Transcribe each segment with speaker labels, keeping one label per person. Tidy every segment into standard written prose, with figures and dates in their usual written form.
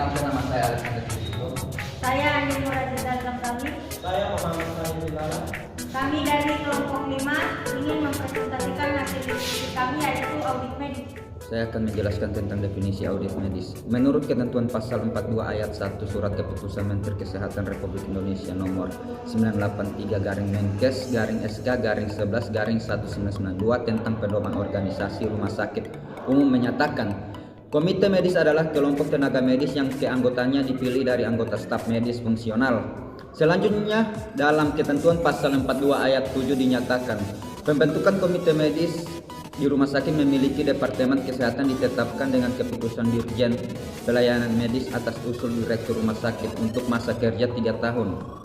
Speaker 1: Perkenalkan, nama saya Alexander Fusito.
Speaker 2: Saya Andi Muradzidal Kamtami.
Speaker 3: Saya Muhammad Fahmi Bilara.
Speaker 2: Kami dari kelompok 5 ingin mempresentasikan hasil diskusi kami yaitu audit medis.
Speaker 1: Saya akan menjelaskan tentang definisi audit medis. Menurut ketentuan pasal 42 ayat 1 Surat Keputusan Menteri Kesehatan Republik Indonesia nomor 983-Menkes-SK-11-1992 tentang pedoman organisasi rumah sakit umum menyatakan, komite medis adalah kelompok tenaga medis yang keanggotanya dipilih dari anggota staf medis fungsional. Selanjutnya, dalam ketentuan pasal 42 ayat 7 dinyatakan, pembentukan komite medis di rumah sakit memiliki departemen kesehatan ditetapkan dengan keputusan Dirjen Pelayanan Medis atas usul Direktur Rumah Sakit untuk masa kerja 3 tahun.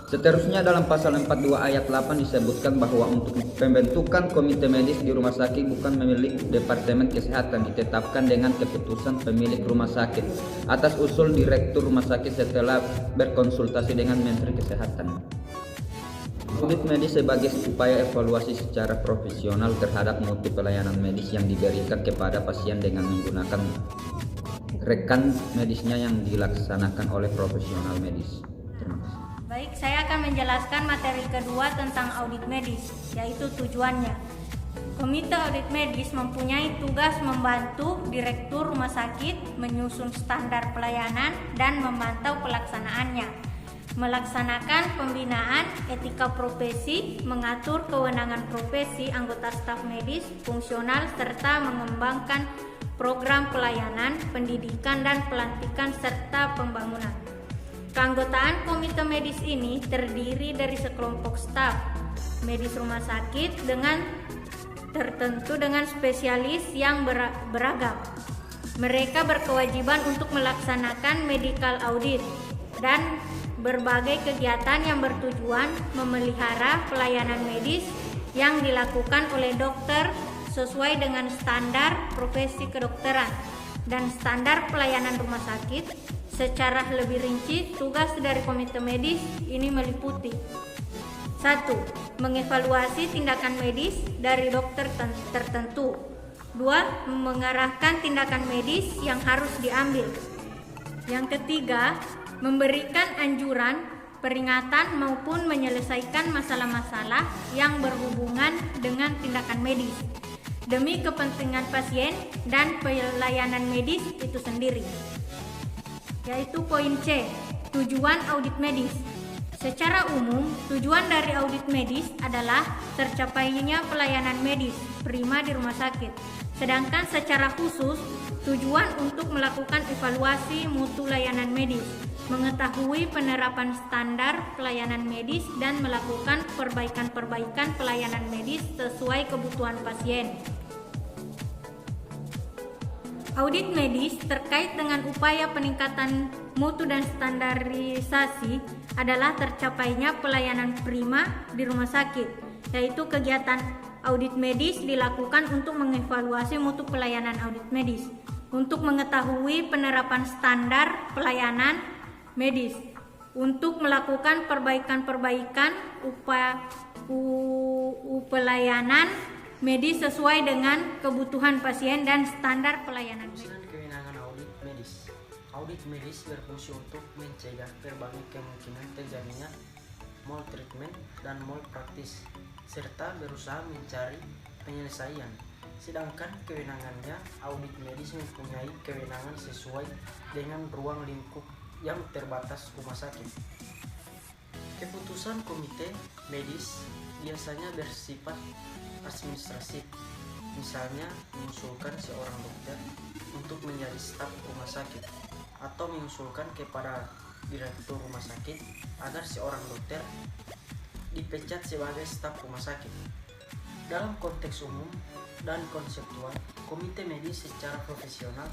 Speaker 1: Seterusnya dalam pasal 42 ayat 8 disebutkan bahwa untuk pembentukan komite medis di rumah sakit bukan memiliki departemen kesehatan ditetapkan dengan keputusan pemilik rumah sakit atas usul Direktur Rumah Sakit setelah berkonsultasi dengan Menteri Kesehatan. Audit medis sebagai upaya evaluasi secara profesional terhadap mutu pelayanan medis yang diberikan kepada pasien dengan menggunakan rekan medisnya yang dilaksanakan oleh profesional medis. Terima kasih.
Speaker 2: Baik, saya akan menjelaskan materi kedua tentang audit medis, yaitu tujuannya. Komite audit medis mempunyai tugas membantu Direktur Rumah Sakit menyusun standar pelayanan dan memantau pelaksanaannya, melaksanakan pembinaan etika profesi, mengatur kewenangan profesi anggota staf medis fungsional, serta mengembangkan program pelayanan, pendidikan, dan pelantikan serta pembangunan. Keanggotaan komite medis ini terdiri dari sekelompok staf medis rumah sakit tertentu dengan spesialis yang beragam. Mereka berkewajiban untuk melaksanakan medical audit dan berbagai kegiatan yang bertujuan memelihara pelayanan medis yang dilakukan oleh dokter sesuai dengan standar profesi kedokteran dan standar pelayanan rumah sakit. Secara lebih rinci, tugas dari komite medis ini meliputi 1. Mengevaluasi tindakan medis dari dokter tertentu. 2. Mengarahkan tindakan medis yang harus diambil. Yang ketiga, memberikan anjuran, peringatan maupun menyelesaikan masalah-masalah yang berhubungan dengan tindakan medis demi kepentingan pasien dan pelayanan medis itu sendiri. Yaitu poin C, tujuan audit medis. Secara umum, tujuan dari audit medis adalah tercapainya pelayanan medis prima di rumah sakit. Sedangkan secara khusus, tujuan untuk melakukan evaluasi mutu layanan medis, mengetahui penerapan standar pelayanan medis, dan melakukan perbaikan-perbaikan pelayanan medis sesuai kebutuhan pasien. Audit medis terkait dengan upaya peningkatan mutu dan standarisasi adalah tercapainya pelayanan prima di rumah sakit, yaitu kegiatan audit medis dilakukan untuk mengevaluasi mutu pelayanan audit medis, untuk mengetahui penerapan standar pelayanan medis, untuk melakukan perbaikan-perbaikan pelayanan medis sesuai dengan kebutuhan pasien dan standar pelayanan medis.
Speaker 3: Kewenangan audit medis. Audit medis berfungsi untuk mencegah berbagai kemungkinan terjadinya maltreatment dan malpraktis, serta berusaha mencari penyelesaian. Sedangkan kewenangannya, audit medis mempunyai kewenangan sesuai dengan ruang lingkup yang terbatas rumah sakit. Keputusan komite medis biasanya bersifat administratif, misalnya mengusulkan seorang dokter untuk menjadi staf rumah sakit atau mengusulkan kepada direktur rumah sakit agar seorang dokter dipecat sebagai staf rumah sakit. Dalam konteks umum dan konseptual, komite medis secara profesional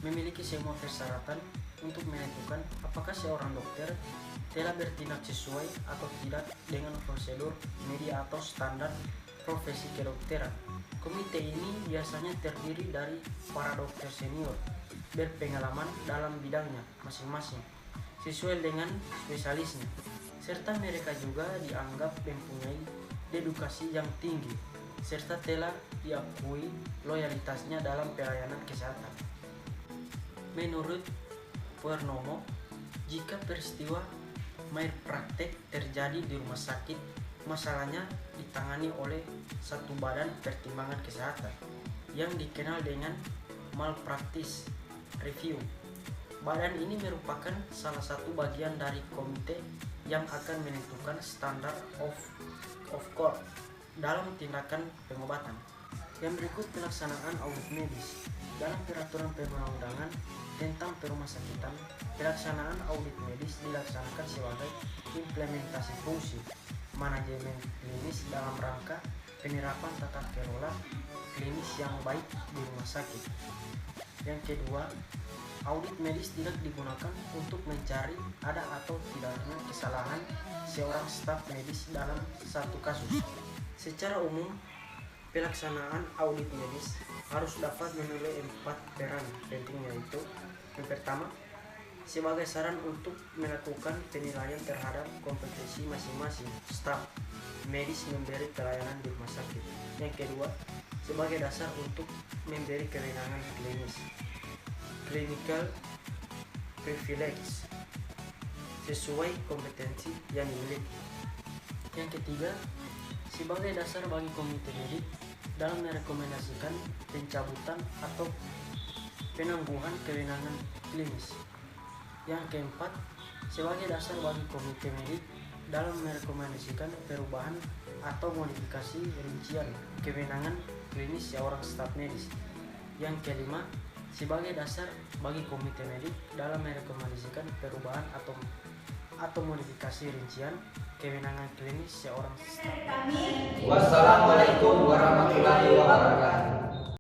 Speaker 3: memiliki semua persyaratan untuk menentukan apakah seorang dokter telah bertindak sesuai atau tidak dengan prosedur media atau standar profesi kedokteran. Komite ini biasanya terdiri dari para dokter senior berpengalaman dalam bidangnya masing-masing sesuai dengan spesialisnya, serta mereka juga dianggap mempunyai dedikasi yang tinggi serta telah diakui loyalitasnya dalam pelayanan kesehatan. Menurut Purnomo, jika peristiwa malpraktek terjadi di rumah sakit, masalahnya ditangani oleh satu badan pertimbangan kesehatan yang dikenal dengan Malpractice Review. Badan ini merupakan salah satu bagian dari komite yang akan menentukan standar of care dalam tindakan pengobatan. Yang berikut pelaksanaan audit medis. Dalam peraturan perundang-undangan tentang perumasakitan, pelaksanaan audit medis dilaksanakan sebagai implementasi fungsi manajemen klinis dalam rangka penerapan tata kelola klinis yang baik di rumah sakit. Yang kedua, audit medis tidak digunakan untuk mencari ada atau tidaknya kesalahan seorang staf medis dalam satu kasus. Secara umum, pelaksanaan audit medis harus dapat menilai 4 peran penting, yaitu yang pertama, sebagai saran untuk melakukan penilaian terhadap kompetensi masing-masing staf medis memberi pelayanan di rumah sakit. Yang kedua, sebagai dasar untuk memberi kewenangan klinis clinical privilege sesuai kompetensi yang dimiliki. Yang ketiga, sebagai dasar bagi komite medik dalam merekomendasikan pencabutan atau penangguhan kewenangan klinis. Yang keempat, sebagai dasar bagi komite medik dalam merekomendasikan perubahan atau modifikasi rincian kewenangan klinis seorang staf medis. Yang kelima, sebagai dasar bagi komite medik dalam merekomendasikan perubahan atau modifikasi rincian kewenangan klinis seorang staf.
Speaker 1: Wassalamualaikum warahmatullahi wabarakatuh.